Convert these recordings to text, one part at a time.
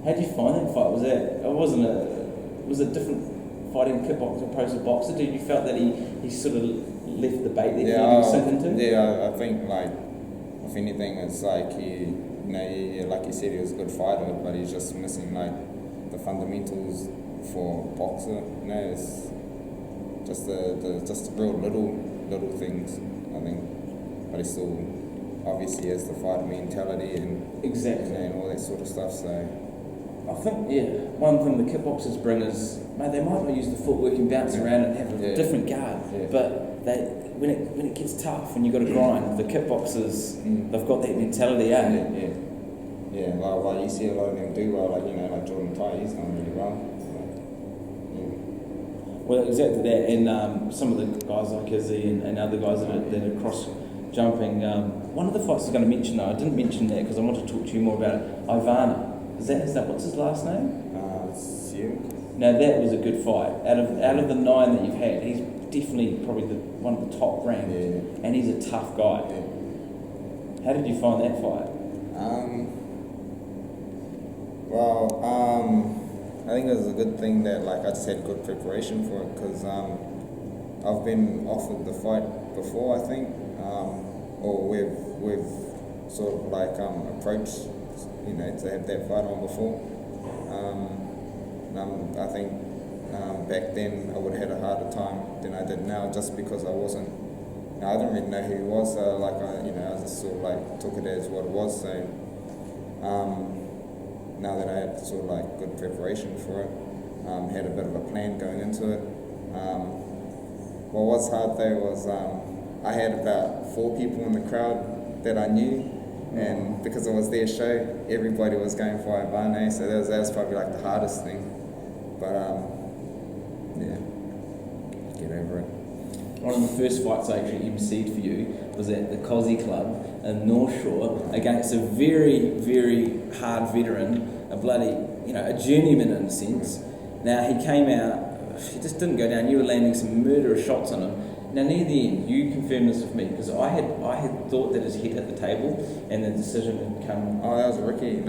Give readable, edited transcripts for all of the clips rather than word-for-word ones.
How did you find that fight? Was it different fighting kickboxer opposed to boxer? Did you felt that he sort of left the bait there for you to sink into? Yeah, I think like if anything, it's like like you said, he was a good fighter, but he's just missing like the fundamentals for boxer. It's just the real little things, I think, but he still obviously has the fighter mentality and exactly and all that sort of stuff. So I think one thing the kickboxers bring is they might not use the footwork and bounce around and have a different guard, but when it gets tough and you've got to grind, the kickboxers they've got that mentality, Yeah, like you see a lot of them do well, like Jordan Tai, he's going really well. Well, exactly that, and some of the guys like Izzy and other guys that are cross jumping. One of the fights I was going to mention, though, I didn't mention that because I want to talk to you more about it. Ivana, is that what's his last name? Sue. Now that was a good fight. Out of the 9 that you've had, he's definitely probably one of the top ranked, and he's a tough guy. Yeah. How did you find that fight? I think it was a good thing that I just had good preparation for it because I've been offered the fight before, I think, or we've sort of approached, to have that fight on before. I think back then I would have had a harder time than I did now, just because I didn't really know who he was. So I just sort of took it as what it was. So now that I had sort of good preparation for it, had a bit of a plan going into it. What was hard though was I had about 4 people in the crowd that I knew, and because it was their show, everybody was going for Ivana, so that was probably the hardest thing. But get over it. One of the first fights I actually emceed for you was at the Cozzy Club in North Shore against a very, very hard veteran, a journeyman in a sense. Now he came out, he just didn't go down. You were landing some murderous shots on him. Now near the end, you confirmed this with me because I had thought that his head hit the table and the decision had come. Oh, that was Ricky.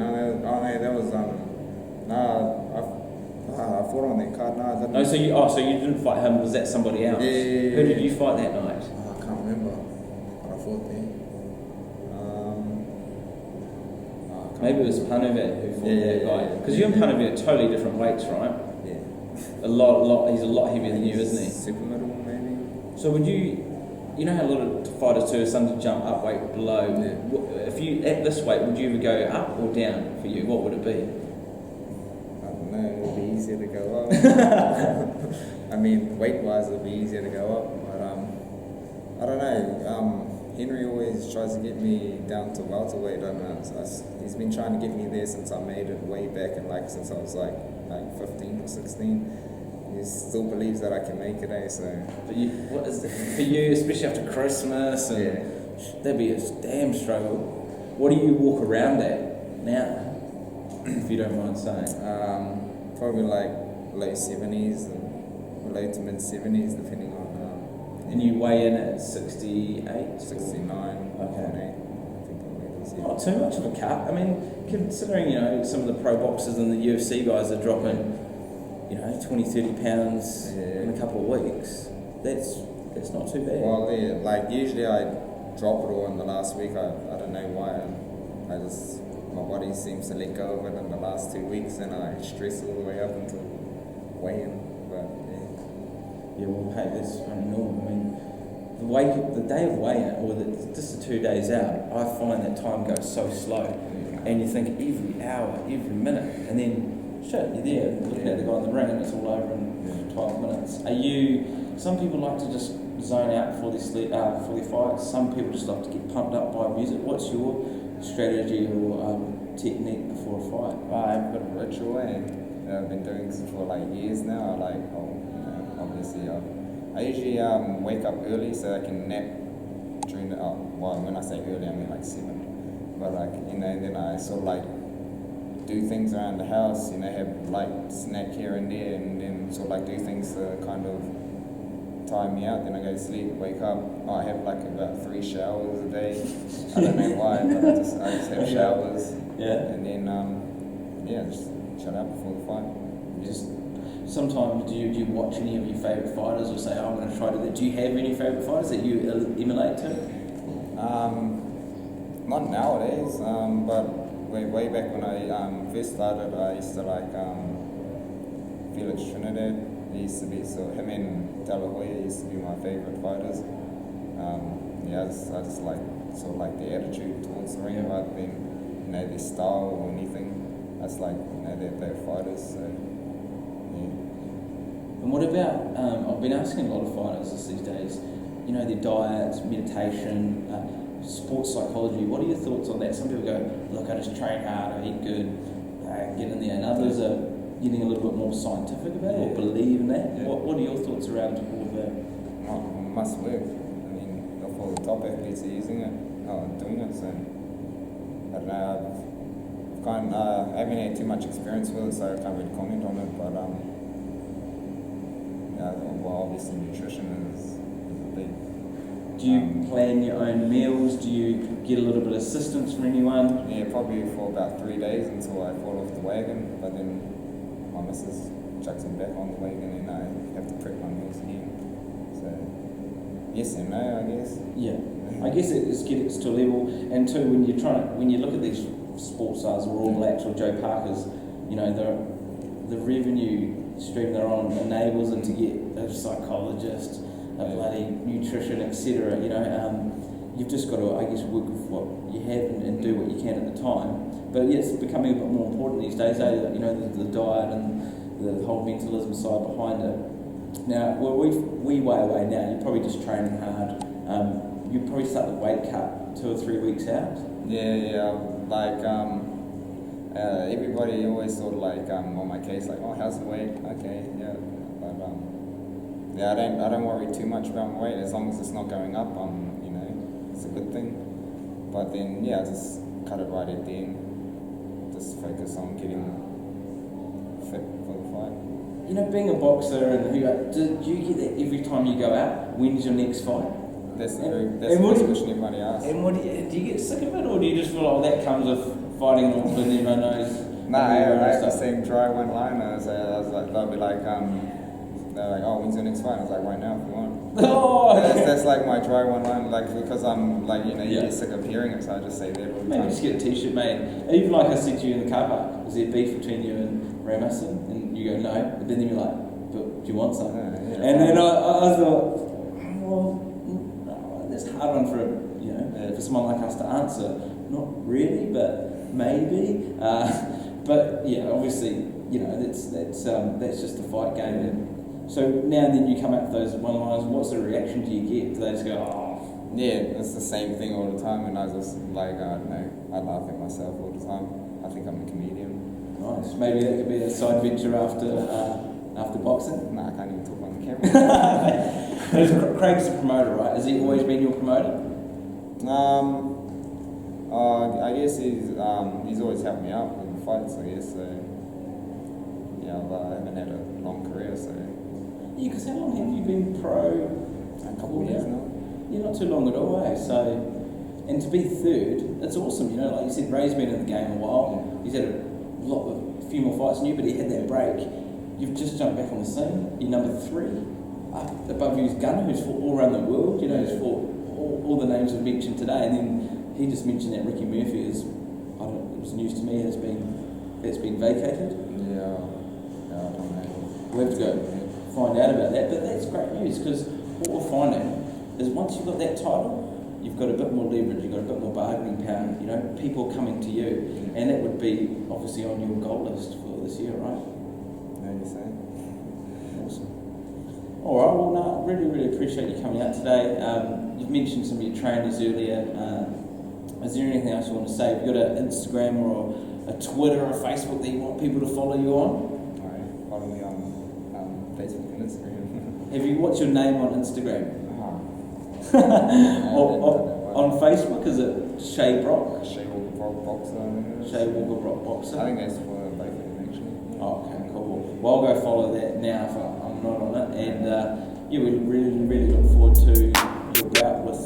I fought on that card. No, I didn't. No, so you didn't fight him. Was that somebody else? Yeah. Who did you fight that night? I can't remember what I fought there. Maybe it was Panovit who fought that guy. Because you and Panovit are totally different weights, right? Yeah. He's a lot heavier than you, isn't he? Super middle, maybe. So would you know how a lot of fighters do, some to jump up weight, below. Yeah. If you at this weight, would you ever go up or down for you? What would it be? I don't know. It would be easier to go up. I mean, weight-wise, it would be easier to go up, but I don't know. Henry always tries to get me down to welterweight. I don't know. He's been trying to get me there since I made it way back, and since I was like 15 or 16. He still believes that I can make it, So. But for you, especially after Christmas, and that'd be a damn struggle. What do you walk around at now, if you don't mind saying? Probably low 70s and low to mid 70s, depending on. And you weigh in at 68? 69. Okay. Not too much of a cut. I mean, considering, some of the pro boxers and the UFC guys are dropping, 20, 30 pounds in a couple of weeks, that's not too bad. Well, usually I drop it all in the last week. I don't know why. My body seems to let go of it in the last 2 weeks, and I stress all the way up until weigh-in. But yeah, well, hey, that's normal. I mean, the day of weigh-in, or just the 2 days out, I find that time goes so slow, and you think every hour, every minute, and then you're there looking at the guy in the ring, and it's all over in 12 minutes. Some people like to just zone out before they fight. Some people just like to get pumped up by music. What's your strategy or technique before a fight? I've got a ritual, and I've been doing this for years now. Obviously, I usually wake up early so I can nap during the. When I say early, I mean 7. But then I sort of do things around the house. Have light snack here and there, and then sort of do things to kind of time me out. Then I go to sleep, wake up. I have about 3 showers a day. I don't know why, but I just have showers. Yeah. And then yeah, just shut up before the fight. Just sometimes do you watch any of your favourite fighters or say, oh, I'm going to try to do that? Do you have any favourite fighters that you emulate to? Not nowadays, but way back when I first started, I used to like Felix Trinidad. He used to be, so him and De La Hoya used to be my favourite fighters. Yeah, I just like sort of like the attitude towards the ring rather than their style or anything. That's like they're fighters. So yeah. And what about? I've been asking a lot of fighters these days. Their diets, meditation, sports psychology. What are your thoughts on that? Some people go, look, I just train hard, I eat good, get in there, and others are getting a little bit more scientific about it or believe in that. Yeah. What are your thoughts around all of that? Must work. I mean, all the top athletes are using it, doing it. So I don't know. I haven't had too much experience with it, so I can't really comment on it. But well, obviously nutrition is a big. Do you plan your own meals? Do you get a little bit of assistance from anyone? Yeah, probably for about 3 days until I fall off the wagon. But then my missus chucks me back on the wagon, and I have to prep my meals again. So yes and no, I guess. Yeah, I guess it gets to a level, and too when you look at these sports stars or All Blacks or Joe Parkers, the revenue stream they're on enables them to get a psychologist, a bloody nutrition, etc. You've just got to, I guess, work with what you have and do what you can at the time. But yes, it's becoming a bit more important these days, the diet and the whole mentalism side behind it. Now, well, we way away now. You're probably just training hard. You probably start the weight cut 2 or 3 weeks out. Yeah. Like everybody always sort of like on my case, like, oh, how's the weight? Okay, yeah. But yeah, I don't worry too much about my weight as long as it's not going up. It's a good thing. But then yeah, I just cut it right at the end. Just focus on getting fit for the fight. Being a boxer and do you get that every time you go out? When's your next fight? That's the first question everybody asks. And do you get sick of it, or do you just feel like that comes with fighting and everyone knows? I have the same dry one-liners. I was like, they'll be like, they're like, oh, when's your next fight? I was like, right now if you want. Oh, okay. That's like my dry one-line, like because I'm like, you get sick of hearing it, so I just say that all the time. Maybe just get a t-shirt made. Even like I said to you in the car park, was there beef between you and Ray Musson? And you go, no. But then you're like, but do you want some? Yeah, and then I thought, well, that's a hard one for for someone like us to answer. Not really, but maybe. But yeah, obviously, that's just a fight game. Yeah. So now and then you come up with those one-liners. What's the reaction do you get? Do they just go, oh? Yeah, it's the same thing all the time, and I just like I don't know. I laugh at myself all the time. I think I'm a comedian. Nice. Maybe that could be a side venture after boxing. Nah, I can't even talk on the camera. Craig's the promoter, right? Has he always been your promoter? I guess he's always helped me out with the fights. I guess so. Yeah, but I haven't had a long career, so. Yeah, because how long have you been pro? A couple of years now. Yeah, not too long at all, eh? So, and to be third, that's awesome. Like you said, Ray's been in the game a while. Yeah. He's had a few more fights than you, but he had that break. You've just jumped back on the scene. You're number 3. Up above you is Gunner, who's fought all around the world. He's fought all the names we've mentioned today, and then he just mentioned that Ricky Murphy is, it was news to me, that's been vacated. Yeah, I don't know. We'll have to go find out about that, but that's great news, because what we're finding is once you've got that title, you've got a bit more leverage, you've got a bit more bargaining power, people coming to you, and that would be obviously on your goal list for this year, right? Yeah, you're saying. Awesome. All right, well, no, really, really appreciate you coming out today. You've mentioned some of your trainers earlier. Is there anything else you want to say? Have you got an Instagram or a Twitter or a Facebook that you want people to follow you on? All right, follow me on Facebook and Instagram. What's your name on Instagram? Oh. On Facebook, is it Shay Brook? Shay Brook Boxer. Shay Brook Boxer. I think that's for both of them actually. Oh, okay, cool. Well, I'll go follow that now if I'm not on it. And we really, really look forward to your bout with